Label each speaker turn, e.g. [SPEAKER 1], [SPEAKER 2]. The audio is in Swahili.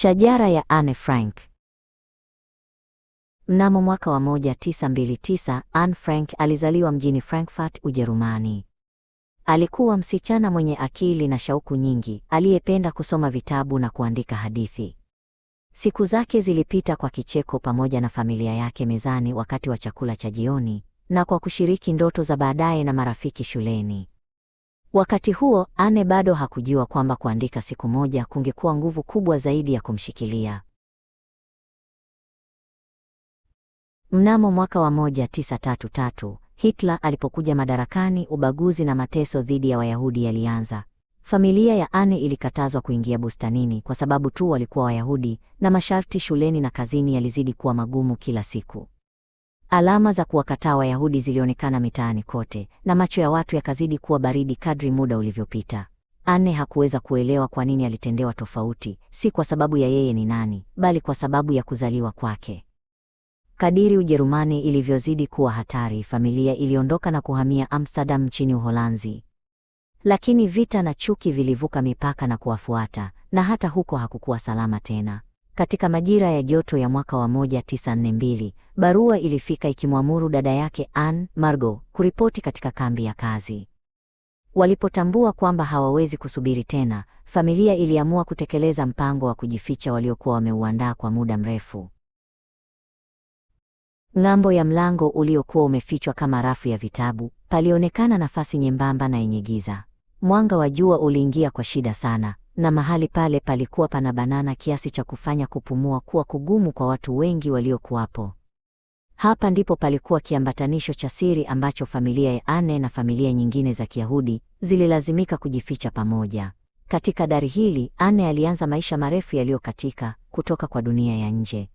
[SPEAKER 1] Shajara ya Anne Frank. Mnamo mwaka wa 1929, Anne Frank alizaliwa mjini Frankfurt, Ujerumani. Alikuwa msichana mwenye akili na shauku nyingi, aliyependa kusoma vitabu na kuandika hadithi. Siku zake zilipita kwa kicheko pamoja na familia yake mezani wakati wa chakula cha jioni, na kwa kushiriki ndoto za baadaye na marafiki shuleni. Wakati huo, Anne bado hakujua kwamba kuandika siku moja kungekuwa nguvu kubwa zaidi ya kumshikilia. Mnamo mwaka wa 1933, Hitler alipokuja madarakani, ubaguzi na mateso dhidi ya Wayahudi yalianza. Familia ya Anne ilikatazwa kuingia bustanini kwa sababu tu walikuwa Wayahudi, na masharti shuleni na kazini yalizidi kuwa magumu kila siku. Alama za kuwakataa Wayahudi zilionekana mitaani kote, na macho ya watu yakazidi kuwa baridi kadri muda ulivyopita. Anne hakuweza kuelewa kwa nini alitendewa tofauti, si kwa sababu ya yeye ni nani, bali kwa sababu ya kuzaliwa kwake. Kadiri Ujerumani ilivyozidi kuwa hatari, familia iliondoka na kuhamia Amsterdam nchini Uholanzi. Lakini vita na chuki vilivuka mipaka na kuwafuata, na hata huko hakukuwa salama tena. Katika majira ya joto ya mwaka wa 1942, barua ilifika ikimwamuru dada yake Anne, Margot, kuripoti katika kambi ya kazi. Walipotambua kwamba hawawezi kusubiri tena, familia iliamua kutekeleza mpango wa kujificha waliokuwa wameuandaa kwa muda mrefu. Ng'ambo ya mlango uliokuwa umefichwa kama rafu ya vitabu, palionekana nafasi nyembamba na yenye giza. Mwanga wa jua uliingia kwa shida sana, na mahali pale palikuwa panabanana kiasi cha kufanya kupumua kuwa kugumu kwa watu wengi waliokuwapo. Hapa ndipo palikuwa kiambatanisho cha siri ambacho familia ya Anne na familia nyingine za Kiyahudi zililazimika kujificha pamoja. Katika dari hili, Anne alianza maisha marefu yaliyokatika kutoka kwa dunia ya nje.